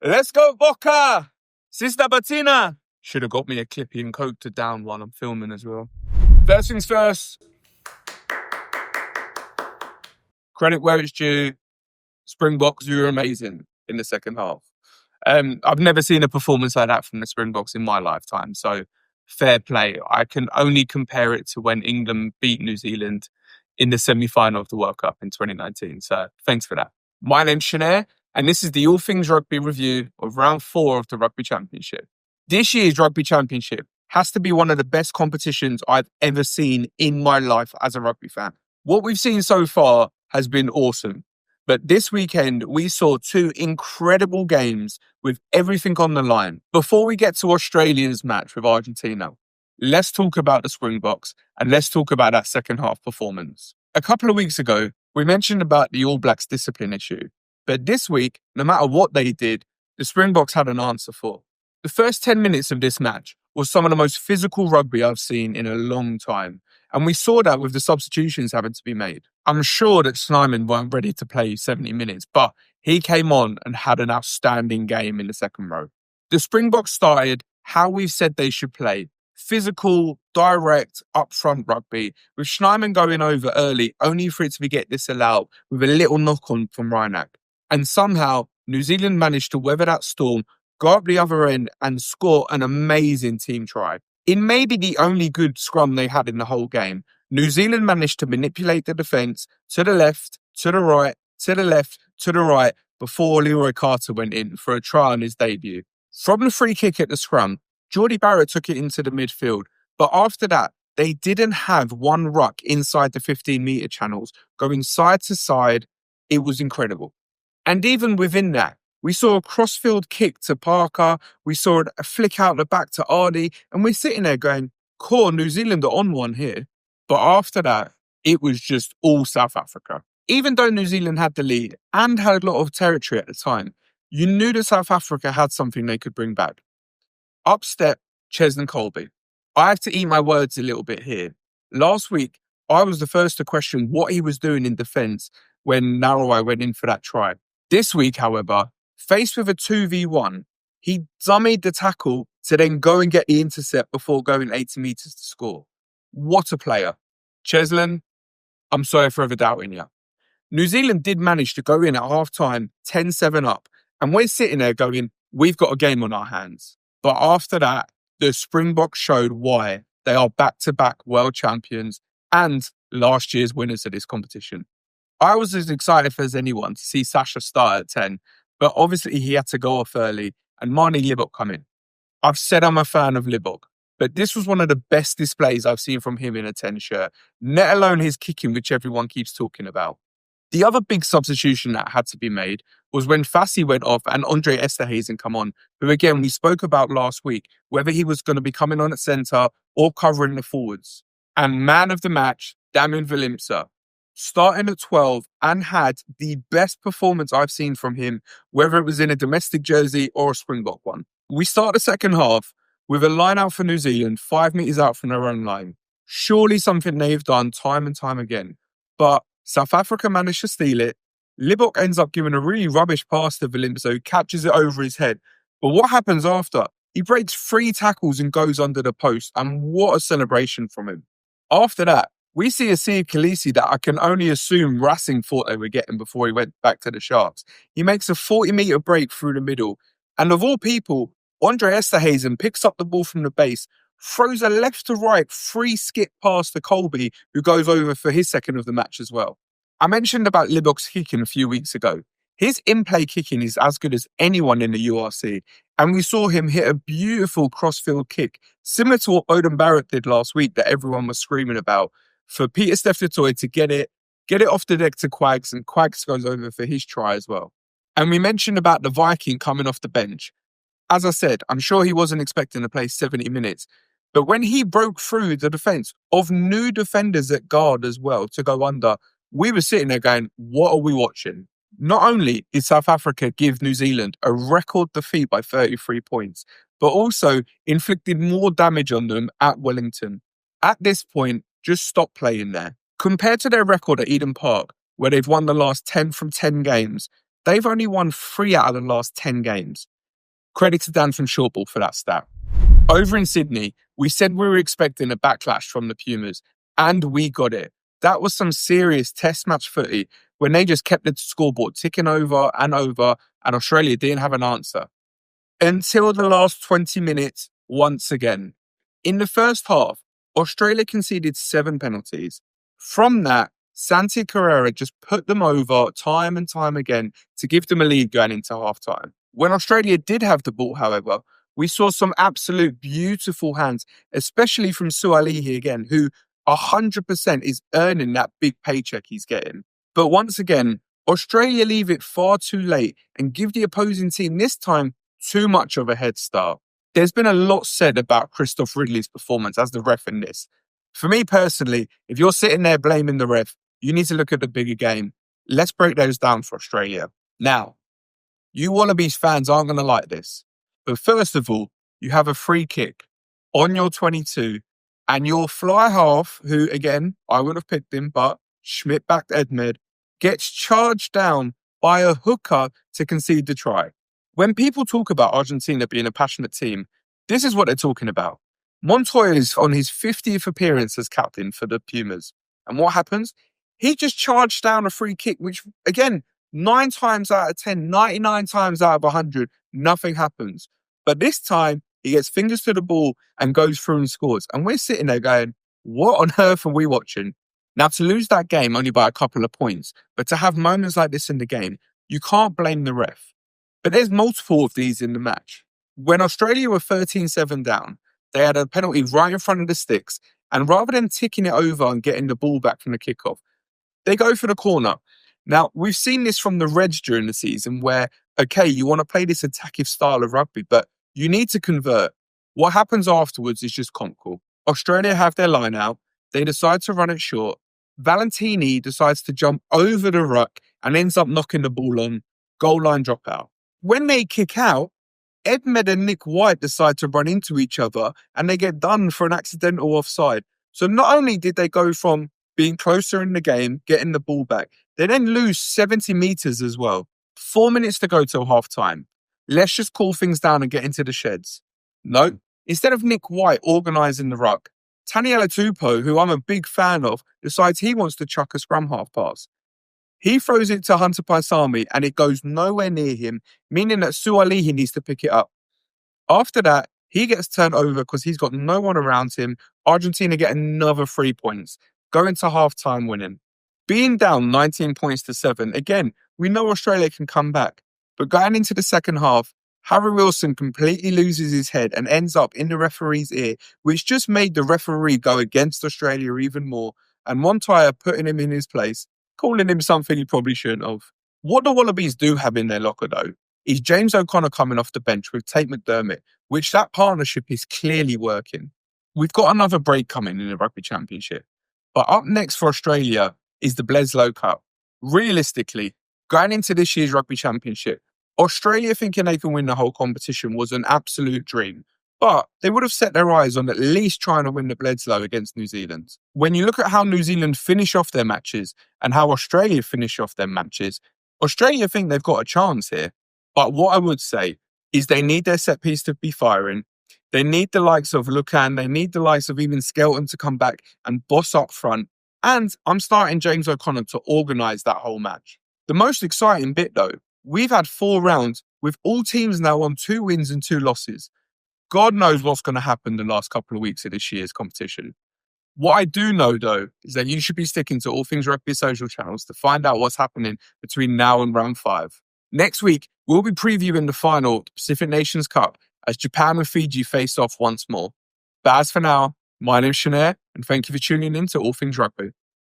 Let's go, Boca! Sister Bettina! Should have got me a Clippy and Coke to down while I'm filming as well. First things first. Credit where it's due. Springboks, you were amazing in the second half. I've never seen a performance like that from the Springboks in my lifetime. So fair play. I can only compare it to when England beat New Zealand in the semi-final of the World Cup in 2019. So thanks for that. My name's Shanair, and this is the All Things Rugby review of round 4 of the Rugby Championship. This year's Rugby Championship has to be one of the best competitions I've ever seen in my life as a rugby fan. What we've seen so far has been awesome. But this weekend, we saw 2 incredible games with everything on the line. Before we get to Australia's match with Argentina, let's talk about the Springboks and let's talk about that second half performance. A couple of weeks ago, we mentioned about the All Blacks discipline issue. But this week, no matter what they did, the Springboks had an answer for. The first 10 minutes of this match was some of the most physical rugby I've seen in a long time. And we saw that with the substitutions having to be made. I'm sure that Snyman weren't ready to play 70 minutes, but he came on and had an outstanding game in the second row. The Springboks started how we've said they should play. Physical, direct, upfront rugby, with Snyman going over early, only for it to get disallowed with a little knock-on from Reinach. And somehow, New Zealand managed to weather that storm, go up the other end and score an amazing team try. In maybe the only good scrum they had in the whole game, New Zealand managed to manipulate the defence to the left, to the right, to the left, to the right before Leroy Carter went in for a try on his debut. From the free kick at the scrum, Geordie Barrett took it into the midfield, but after that, they didn't have one ruck inside the 15-metre channels going side to side. It was incredible. And even within that, we saw a crossfield kick to Parker, we saw a flick out the back to Ardy, and we're sitting there going, cool, New Zealand are on one here. But after that, it was just all South Africa. Even though New Zealand had the lead and had a lot of territory at the time, you knew that South Africa had something they could bring back. Up step Cheslin Kolbe. I have to eat my words a little bit here. Last week, I was the first to question what he was doing in defence when Narrowai went in for that try. This week, however, faced with a 2v1, he dummied the tackle to then go and get the intercept before going 80 metres to score. What a player. Cheslin, I'm sorry for ever doubting you. New Zealand did manage to go in at half-time 10-7 up, and we're sitting there going, we've got a game on our hands. But after that, the Springboks showed why they are back-to-back world champions and last year's winners of this competition. I was as excited as anyone to see Sasha start at 10, but obviously he had to go off early and Marnie Libbok come in. I've said I'm a fan of Libbok, but this was one of the best displays I've seen from him in a 10 shirt, let alone his kicking, which everyone keeps talking about. The other big substitution that had to be made was when Fassi went off and Andre Esterhuizen come on, who again we spoke about last week, whether he was going to be coming on at centre or covering the forwards. And man of the match, Damian Willemse, starting at 12 and had the best performance I've seen from him, whether it was in a domestic jersey or a Springbok one. We start the second half with a line out for New Zealand, 5 metres out from their own line. Surely something they've done time and time again. But South Africa managed to steal it. Libbok ends up giving a really rubbish pass to Willemse, who catches it over his head. But what happens after? He breaks 3 tackles and goes under the post, and what a celebration from him. After that, we see a Sia Khaleesi that I can only assume Racing thought they were getting before he went back to the Sharks. He makes a 40-metre break through the middle, and of all people, Andre Esterhuizen picks up the ball from the base, throws a left to right free skip pass to Kolbe, who goes over for his second of the match as well. I mentioned about Libbok's kicking a few weeks ago. His in-play kicking is as good as anyone in the URC, and we saw him hit a beautiful crossfield kick, similar to what Beauden Barrett did last week that everyone was screaming about, for Pieter-Steph du Toit to get it off the deck to Quags, and Quags goes over for his try as well. And we mentioned about the Viking coming off the bench. As I said, I'm sure he wasn't expecting to play 70 minutes, but when he broke through the defence of new defenders at guard as well to go under, we were sitting there going, what are we watching? Not only did South Africa give New Zealand a record defeat by 33 points, but also inflicted more damage on them at Wellington. At this point, just stop playing there. Compared to their record at Eden Park, where they've won the last 10 from 10 games, They've only won 3 out of the last 10 games. Credit to Dan from Shortball for that stat. Over in Sydney, we said we were expecting a backlash from the Pumas, and we got it. That was some serious test match footy when they just kept the scoreboard ticking over, and Australia didn't have an answer. Until the last 20 minutes, once again. In the first half, Australia conceded 7 penalties. From that, Santi Carrera just put them over time and time again to give them a lead going into halftime. When Australia did have the ball, however, we saw some absolute beautiful hands, especially from Sualihi again, who 100% is earning that big paycheck he's getting. But once again, Australia leave it far too late and give the opposing team this time too much of a head start. There's been a lot said about Christoph Ridley's performance as the ref in this. For me personally, if you're sitting there blaming the ref, you need to look at the bigger game. Let's break those down for Australia. Now, you Wallabies fans aren't going to like this. But first of all, you have a free kick on your 22 and your fly half, who again, I would have picked him, but Schmidt-backed Edmed, gets charged down by a hooker to concede the try. When people talk about Argentina being a passionate team, this is what they're talking about. Montoya is on his 50th appearance as captain for the Pumas. And what happens? He just charged down a free kick, which again, 9 times out of 10, 99 times out of 100, nothing happens. But this time, he gets fingers to the ball and goes through and scores. And we're sitting there going, what on earth are we watching? Now, to lose that game only by a couple of points, but to have moments like this in the game, you can't blame the ref. But there's multiple of these in the match. When Australia were 13-7 down, they had a penalty right in front of the sticks, and rather than ticking it over and getting the ball back from the kickoff, they go for the corner. Now, we've seen this from the Reds during the season where, okay, you want to play this attacking style of rugby, but you need to convert. What happens afterwards is just comical. Australia have their line out. They decide to run it short. Valentini decides to jump over the ruck and ends up knocking the ball on. Goal line dropout. When they kick out, Edmed and Nick White decide to run into each other and they get done for an accidental offside. So not only did they go from being closer in the game, getting the ball back, they then lose 70 metres as well. 4 minutes to go till half time. Let's just cool things down and get into the sheds. No, instead of Nick White organising the ruck, Taniela Tupou, who I'm a big fan of, decides he wants to chuck a scrum half pass. He throws it to Hunter Paisami and it goes nowhere near him, meaning that Sualihi needs to pick it up. After that, he gets turned over because he's got no one around him. Argentina get another 3 points, going to half-time winning. Being down 19 points to 7, again, we know Australia can come back. But going into the second half, Harry Wilson completely loses his head and ends up in the referee's ear, which just made the referee go against Australia even more, and Montoya putting him in his place, calling him something he probably shouldn't have. What the Wallabies do have in their locker, though, is James O'Connor coming off the bench with Tate McDermott, which that partnership is clearly working. We've got another break coming in the Rugby Championship. But up next for Australia is the Bledisloe Cup. Realistically, going into this year's Rugby Championship, Australia thinking they can win the whole competition was an absolute dream. But they would have set their eyes on at least trying to win the Bledisloe against New Zealand. When you look at how New Zealand finish off their matches and how Australia finish off their matches, Australia think they've got a chance here. But what I would say is they need their set piece to be firing. They need the likes of Lucan. They need the likes of even Skelton to come back and boss up front. And I'm starting James O'Connor to organise that whole match. The most exciting bit though, we've had 4 rounds with all teams now on 2 wins and 2 losses. God knows what's going to happen the last couple of weeks of this year's competition. What I do know, though, is that you should be sticking to All Things Rugby social channels to find out what's happening between now and round 5. Next week, we'll be previewing the final of the Pacific Nations Cup as Japan and Fiji face off once more. But as for now, my name's Shanair, and thank you for tuning in to All Things Rugby.